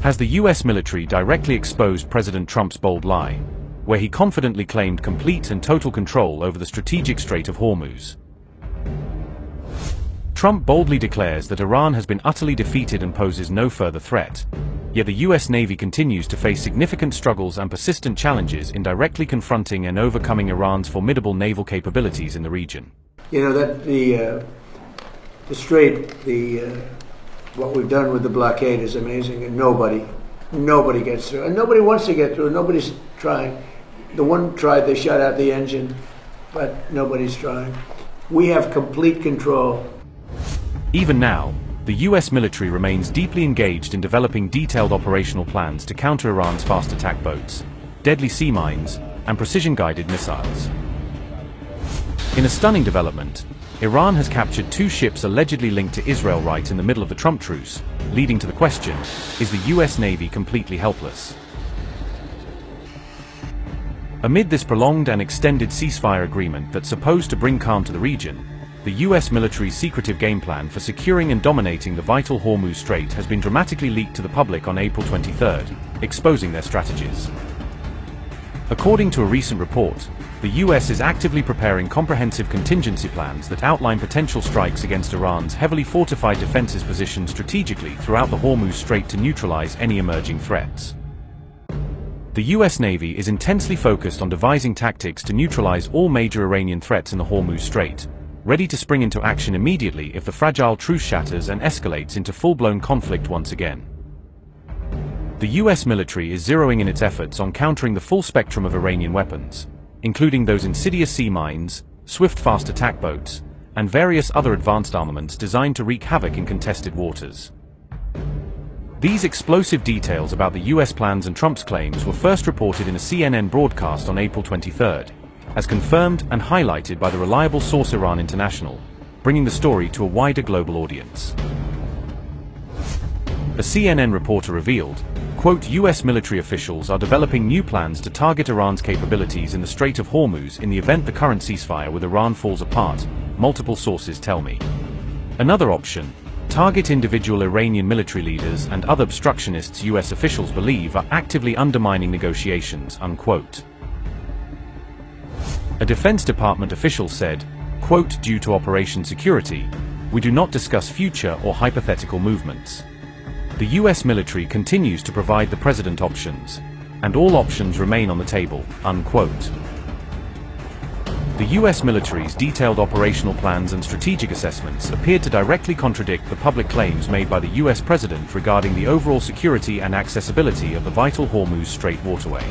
Has the US military directly exposed President Trump's bold lie, where he confidently claimed complete and total control over the strategic Strait of Hormuz? Trump boldly declares that Iran has been utterly defeated and poses no further threat. Yet the US Navy continues to face significant struggles and persistent challenges in directly confronting and overcoming Iran's formidable naval capabilities in the region. You know, that the Strait, what we've done with the blockade is amazing, and nobody gets through, and nobody wants to get through. Nobody's trying. The one tried, they shut out the engine, but nobody's trying. We have complete control. Even now, the US military remains deeply engaged in developing detailed operational plans to counter Iran's fast attack boats, deadly sea mines, and precision-guided missiles. In a stunning development, Iran has captured 2 ships allegedly linked to Israel right in the middle of the Trump truce, leading to the question, is the US Navy completely helpless? Amid this prolonged and extended ceasefire agreement that's supposed to bring calm to the region, the US military's secretive game plan for securing and dominating the vital Hormuz Strait has been dramatically leaked to the public on April 23, exposing their strategies. According to a recent report, the US is actively preparing comprehensive contingency plans that outline potential strikes against Iran's heavily fortified defenses positioned strategically throughout the Hormuz Strait to neutralize any emerging threats. The US Navy is intensely focused on devising tactics to neutralize all major Iranian threats in the Hormuz Strait, ready to spring into action immediately if the fragile truce shatters and escalates into full-blown conflict once again. The US military is zeroing in its efforts on countering the full spectrum of Iranian weapons, including those insidious sea mines, swift fast attack boats, and various other advanced armaments designed to wreak havoc in contested waters. These explosive details about the US plans and Trump's claims were first reported in a CNN broadcast on April 23, as confirmed and highlighted by the reliable source Iran International, bringing the story to a wider global audience. A CNN reporter revealed, quote, US military officials are developing new plans to target Iran's capabilities in the Strait of Hormuz in the event the current ceasefire with Iran falls apart, multiple sources tell me. Another option, target individual Iranian military leaders and other obstructionists US officials believe are actively undermining negotiations, unquote. A Defense Department official said, quote, due to Operation Security, we do not discuss future or hypothetical movements. The US military continues to provide the president options, and all options remain on the table, unquote. The US military's detailed operational plans and strategic assessments appeared to directly contradict the public claims made by the US president regarding the overall security and accessibility of the vital Hormuz Strait waterway.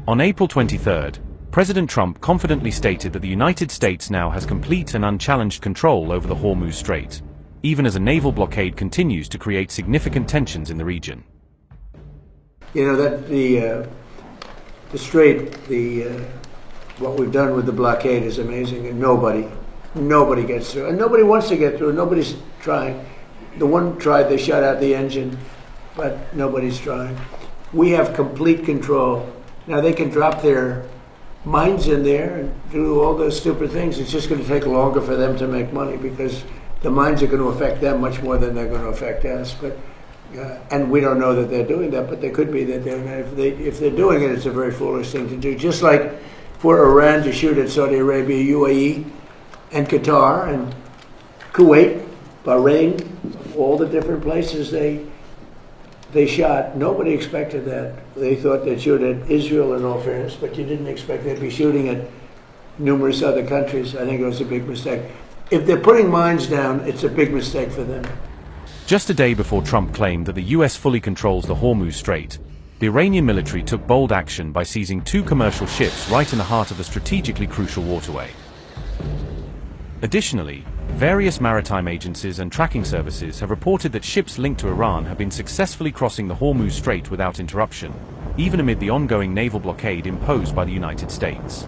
On April 23, President Trump confidently stated that the United States now has complete and unchallenged control over the Hormuz Strait, even as a naval blockade continues to create significant tensions in the region. You know, that the Strait, what we've done with the blockade is amazing, and nobody gets through, and nobody wants to get through. Nobody's trying. The one tried, they shut out the engine, but nobody's trying. We have complete control. Now they can drop their mines in there and do all those stupid things. It's just going to take longer for them to make money because the mines are going to affect them much more than they're going to affect us. But and we don't know that they're doing that, but they could be that they're. If they're doing it, it's a very foolish thing to do. Just like for Iran to shoot at Saudi Arabia, UAE, and Qatar, and Kuwait, Bahrain, all the different places they shot. Nobody expected that. They thought they'd shoot at Israel, in all fairness, but you didn't expect they'd be shooting at numerous other countries. I think it was a big mistake. If they're putting mines down, it's a big mistake for them. Just a day before Trump claimed that the US fully controls the Hormuz Strait, the Iranian military took bold action by seizing 2 commercial ships right in the heart of the strategically crucial waterway. Additionally, various maritime agencies and tracking services have reported that ships linked to Iran have been successfully crossing the Hormuz Strait without interruption, even amid the ongoing naval blockade imposed by the United States.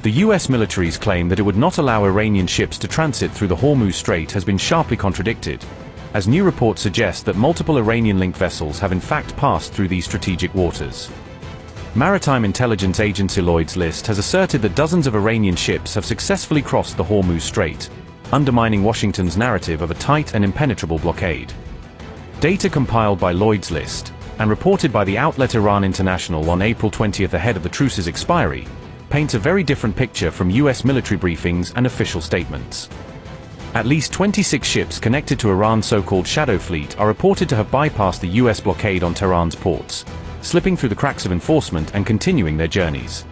The US military's claim that it would not allow Iranian ships to transit through the Hormuz Strait has been sharply contradicted, as new reports suggest that multiple Iranian-linked vessels have in fact passed through these strategic waters. Maritime intelligence agency Lloyd's List has asserted that dozens of Iranian ships have successfully crossed the Hormuz Strait, undermining Washington's narrative of a tight and impenetrable blockade. Data compiled by Lloyd's List, and reported by the outlet Iran International on April 20 ahead of the truce's expiry, paints a very different picture from US military briefings and official statements. At least 26 ships connected to Iran's so-called Shadow Fleet are reported to have bypassed the US blockade on Tehran's ports, slipping through the cracks of enforcement and continuing their journeys.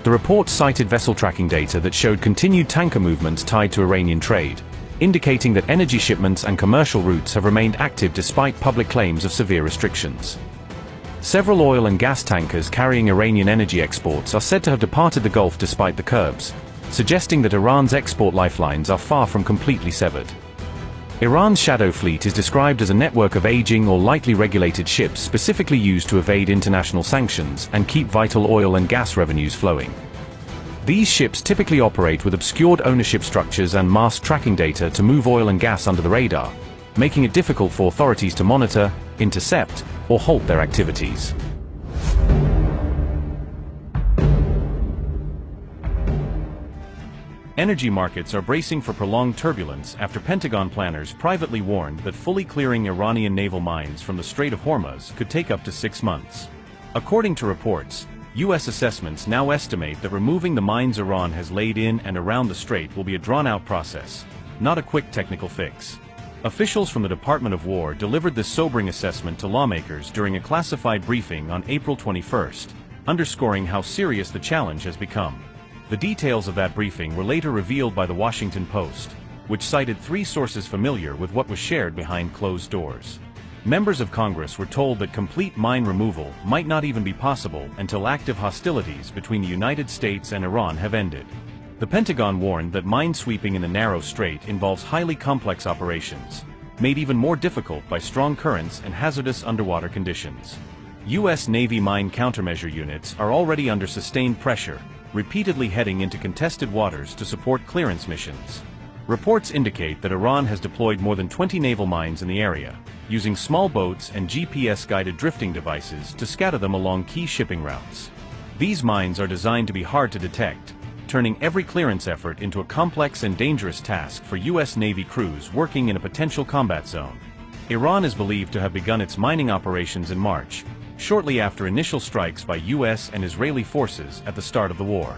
The report cited vessel tracking data that showed continued tanker movements tied to Iranian trade, indicating that energy shipments and commercial routes have remained active despite public claims of severe restrictions. Several oil and gas tankers carrying Iranian energy exports are said to have departed the Gulf despite the curbs, suggesting that Iran's export lifelines are far from completely severed. Iran's Shadow Fleet is described as a network of aging or lightly regulated ships specifically used to evade international sanctions and keep vital oil and gas revenues flowing. These ships typically operate with obscured ownership structures and masked tracking data to move oil and gas under the radar, making it difficult for authorities to monitor, intercept, or halt their activities. Energy markets are bracing for prolonged turbulence after Pentagon planners privately warned that fully clearing Iranian naval mines from the Strait of Hormuz could take up to 6 months. According to reports, U.S. assessments now estimate that removing the mines Iran has laid in and around the strait will be a drawn-out process, not a quick technical fix. Officials from the Department of War delivered this sobering assessment to lawmakers during a classified briefing on April 21, underscoring how serious the challenge has become. The details of that briefing were later revealed by the Washington Post, which cited 3 sources familiar with what was shared behind closed doors. Members of Congress were told that complete mine removal might not even be possible until active hostilities between the United States and Iran have ended. The Pentagon warned that mine sweeping in the narrow strait involves highly complex operations, made even more difficult by strong currents and hazardous underwater conditions. U.S. Navy mine countermeasure units are already under sustained pressure, repeatedly heading into contested waters to support clearance missions. Reports indicate that Iran has deployed more than 20 naval mines in the area, using small boats and GPS-guided drifting devices to scatter them along key shipping routes. These mines are designed to be hard to detect, turning every clearance effort into a complex and dangerous task for U.S. Navy crews working in a potential combat zone. Iran is believed to have begun its mining operations in March, shortly after initial strikes by U.S. and Israeli forces at the start of the war.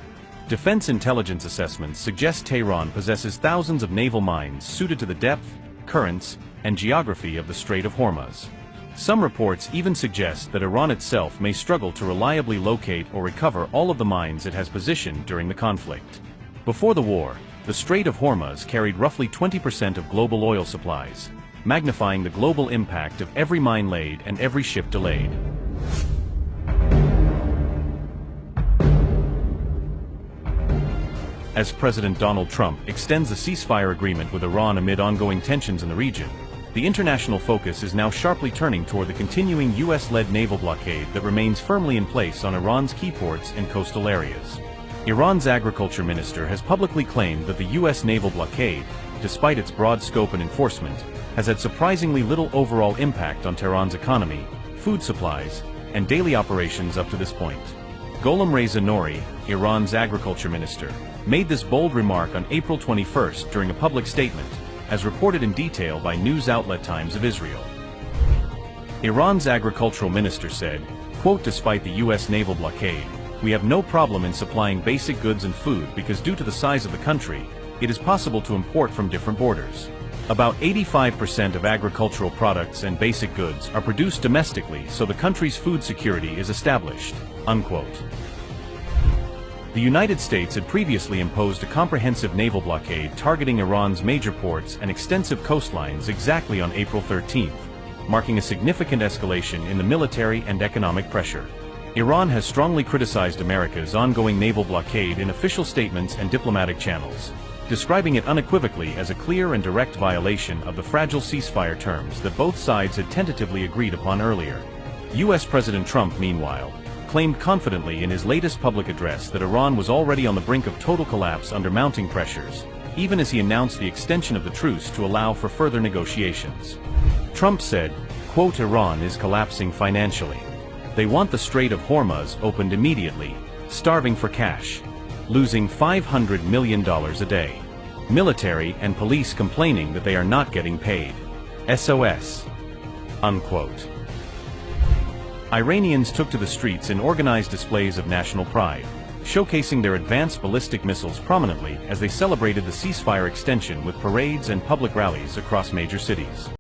Defense intelligence assessments suggest Tehran possesses thousands of naval mines suited to the depth, currents, and geography of the Strait of Hormuz. Some reports even suggest that Iran itself may struggle to reliably locate or recover all of the mines it has positioned during the conflict. Before the war, the Strait of Hormuz carried roughly 20% of global oil supplies, magnifying the global impact of every mine laid and every ship delayed. As President Donald Trump extends the ceasefire agreement with Iran amid ongoing tensions in the region, the international focus is now sharply turning toward the continuing U.S.-led naval blockade that remains firmly in place on Iran's key ports and coastal areas. Iran's agriculture minister has publicly claimed that the U.S. naval blockade, despite its broad scope and enforcement, has had surprisingly little overall impact on Tehran's economy, food supplies, and daily operations up to this point. Gholam Reza Nouri, Iran's agriculture minister, made this bold remark on April 21 during a public statement, as reported in detail by news outlet Times of Israel. Iran's agricultural minister said, quote, "Despite the U.S. naval blockade, we have no problem in supplying basic goods and food because due to the size of the country, it is possible to import from different borders. About 85% of agricultural products and basic goods are produced domestically, so the country's food security is established," unquote. The United States had previously imposed a comprehensive naval blockade targeting Iran's major ports and extensive coastlines exactly on April 13, marking a significant escalation in the military and economic pressure. Iran has strongly criticized America's ongoing naval blockade in official statements and diplomatic channels, describing it unequivocally as a clear and direct violation of the fragile ceasefire terms that both sides had tentatively agreed upon earlier. U.S. President Trump, meanwhile, claimed confidently in his latest public address that Iran was already on the brink of total collapse under mounting pressures, even as he announced the extension of the truce to allow for further negotiations. Trump said, quote, "Iran is collapsing financially. They want the Strait of Hormuz opened immediately, starving for cash, losing $500 million a day. Military and police complaining that they are not getting paid. SOS. Unquote. Iranians took to the streets in organized displays of national pride, showcasing their advanced ballistic missiles prominently as they celebrated the ceasefire extension with parades and public rallies across major cities.